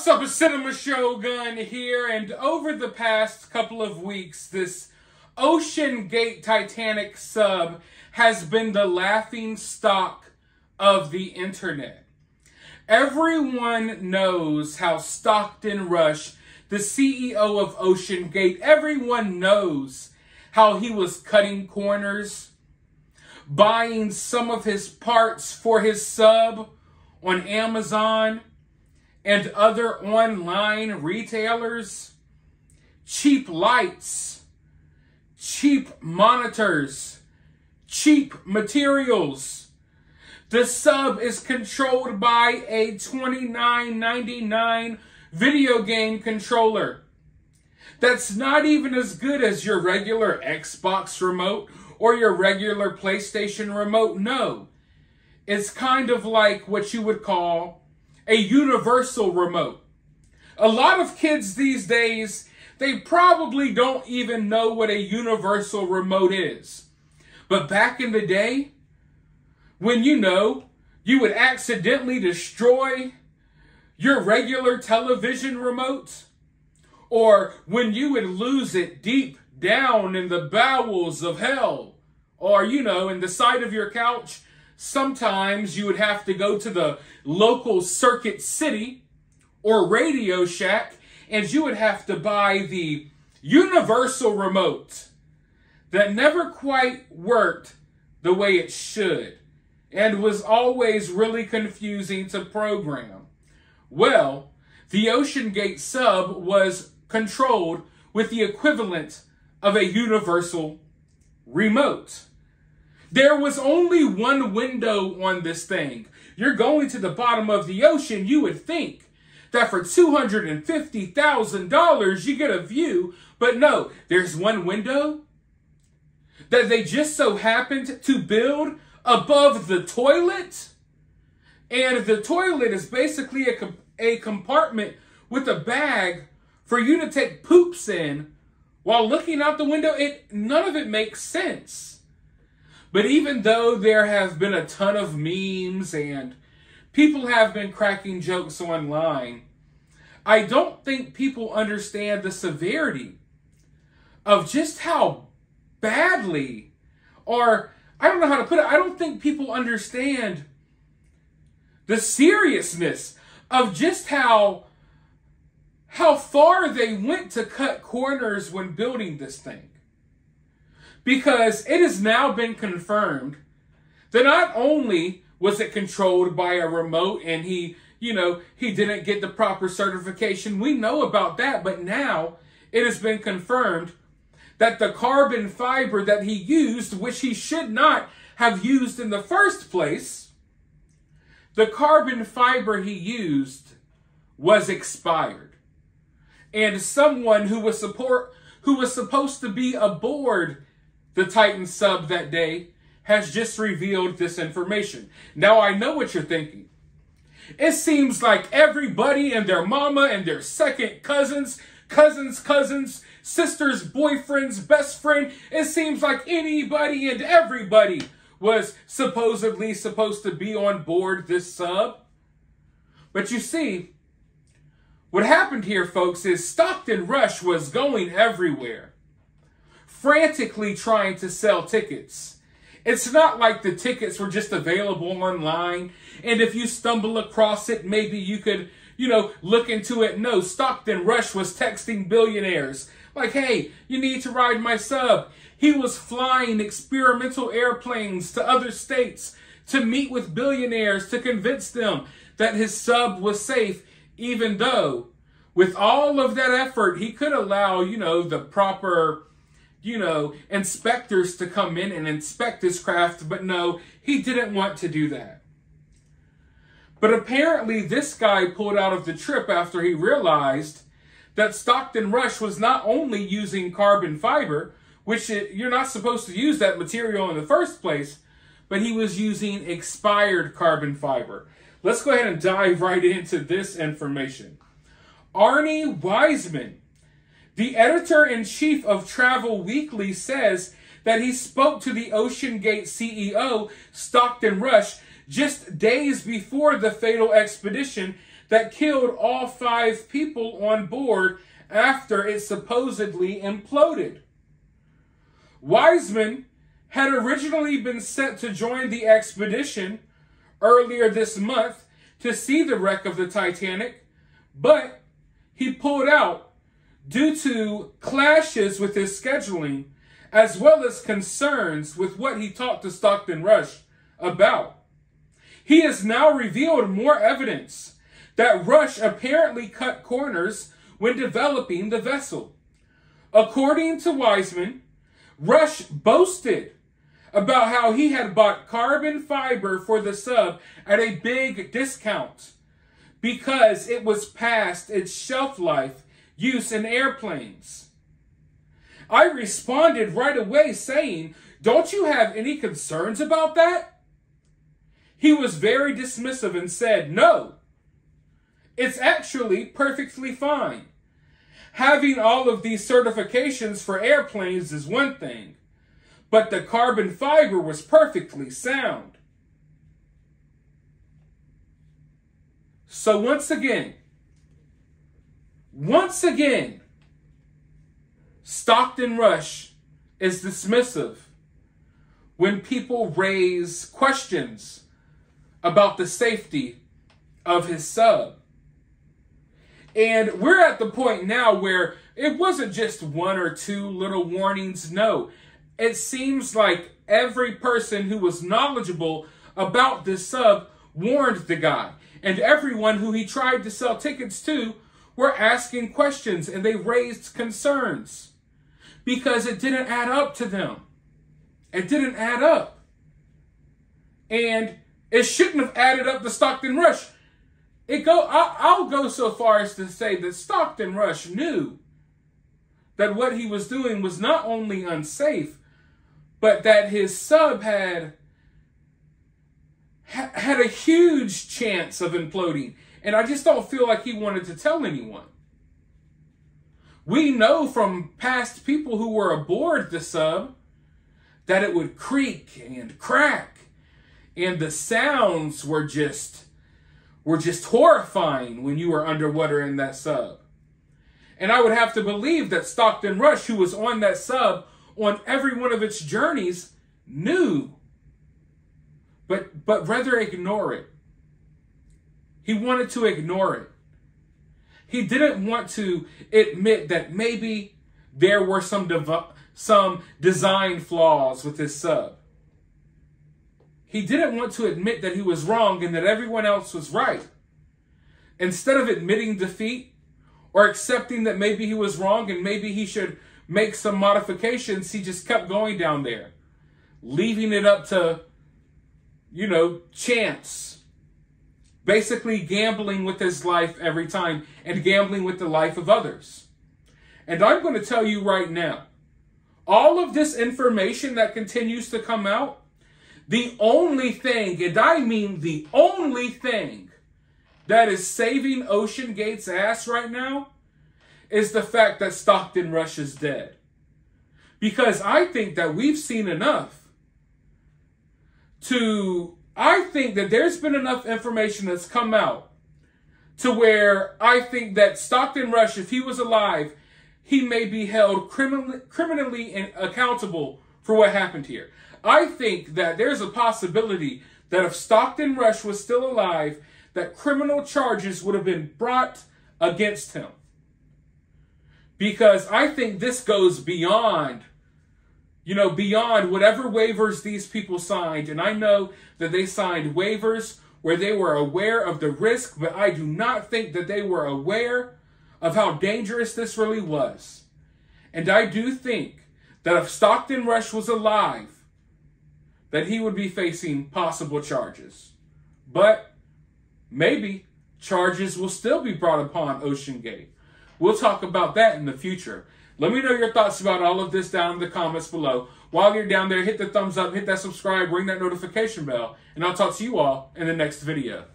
What's up, a Cinema Shogun here, and over the past couple of weeks, this OceanGate Titanic sub has been the laughing stock of the internet. Everyone knows how Stockton Rush, the CEO of OceanGate, everyone knows how he was cutting corners, buying some of his parts for his sub on Amazon and other online retailers, cheap lights, cheap monitors, cheap materials. The sub is controlled by a $29.99 video game controller. That's not even as good as your regular Xbox remote or your regular PlayStation remote. No, it's kind of like what you would call a universal remote. A lot of kids these days, they probably don't even know what a universal remote is. But back in the day, when you would accidentally destroy your regular television remote, or when you would lose it deep down in the bowels of hell, or, in the side of your couch, sometimes you would have to go to the local Circuit City or Radio Shack, and you would have to buy the universal remote that never quite worked the way it should and was always really confusing to program. Well, the OceanGate sub was controlled with the equivalent of a universal remote. There was only one window on this thing. You're going to the bottom of the ocean. You would think that for $250,000 you get a view, but no, there's one window that they just so happened to build above the toilet. And the toilet is basically a compartment with a bag for you to take poops in while looking out the window. None of it makes sense. But even though there have been a ton of memes and people have been cracking jokes online, I don't think people understand the severity of just how badly, or I don't know how to put it, I don't think people understand the seriousness of just how far they went to cut corners when building this thing. Because it has now been confirmed that not only was it controlled by a remote and he didn't get the proper certification. We know about that, but now it has been confirmed that the carbon fiber that he used, which he should not have used in the first place, the carbon fiber he used was expired. And someone who was supposed to be aboard the Titan sub that day has just revealed this information. Now, I know what you're thinking. It seems like everybody and their mama and their second cousins, sisters, boyfriends, best friend, it seems like anybody and everybody was supposedly supposed to be on board this sub. But you see, what happened here, folks, is Stockton Rush was going everywhere, frantically trying to sell tickets. It's not like the tickets were just available online, and if you stumble across it, maybe you could, look into it. No, Stockton Rush was texting billionaires like, hey, you need to ride my sub. He was flying experimental airplanes to other states to meet with billionaires to convince them that his sub was safe, even though with all of that effort, he could allow, the proper inspectors to come in and inspect his craft, but no, he didn't want to do that. But apparently this guy pulled out of the trip after he realized that Stockton Rush was not only using carbon fiber, which you're not supposed to use that material in the first place, but he was using expired carbon fiber. Let's go ahead and dive right into this information. Arnie Wiseman, the editor-in-chief of Travel Weekly, says that he spoke to the OceanGate CEO, Stockton Rush, just days before the fatal expedition that killed all 5 people on board after it supposedly imploded. Wiseman had originally been set to join the expedition earlier this month to see the wreck of the Titanic, but he pulled out due to clashes with his scheduling, as well as concerns with what he talked to Stockton Rush about. He has now revealed more evidence that Rush apparently cut corners when developing the vessel. According to Wiseman, Rush boasted about how he had bought carbon fiber for the sub at a big discount because it was past its shelf life use in airplanes. I responded right away saying, "Don't you have any concerns about that?" He was very dismissive and said, "No, it's actually perfectly fine. Having all of these certifications for airplanes is one thing, but the carbon fiber was perfectly sound." So once again, Stockton Rush is dismissive when people raise questions about the safety of his sub. And we're at the point now where it wasn't just 1 or 2 little warnings. No, it seems like every person who was knowledgeable about this sub warned the guy. And everyone who he tried to sell tickets to were asking questions, and they raised concerns because it didn't add up to them. It didn't add up. And it shouldn't have added up to Stockton Rush. I'll go so far as to say that Stockton Rush knew that what he was doing was not only unsafe, but that his sub had a huge chance of imploding. And I just don't feel like he wanted to tell anyone. We know from past people who were aboard the sub that it would creak and crack, and the sounds were just horrifying when you were underwater in that sub. And I would have to believe that Stockton Rush, who was on that sub on every one of its journeys, knew, but rather ignore it. He wanted to ignore it. He didn't want to admit that maybe there were some design flaws with his sub. He didn't want to admit that he was wrong and that everyone else was right. Instead of admitting defeat or accepting that maybe he was wrong and maybe he should make some modifications, he just kept going down there, leaving it up to, chance. Basically gambling with his life every time and gambling with the life of others. And I'm going to tell you right now, all of this information that continues to come out, the only thing, and I mean the only thing, that is saving OceanGate's ass right now is the fact that Stockton Rush is dead. Because I think that we've seen enough I think that there's been enough information that's come out to where I think that Stockton Rush, if he was alive, he may be held criminally accountable for what happened here. I think that there's a possibility that if Stockton Rush was still alive, that criminal charges would have been brought against him. Because I think this goes beyond whatever waivers these people signed. And I know that they signed waivers where they were aware of the risk, but I do not think that they were aware of how dangerous this really was. And I do think that if Stockton Rush was alive, that he would be facing possible charges. But maybe charges will still be brought upon OceanGate. We'll talk about that in the future. Let me know your thoughts about all of this down in the comments below. While you're down there, hit the thumbs up, hit that subscribe, ring that notification bell, and I'll talk to you all in the next video.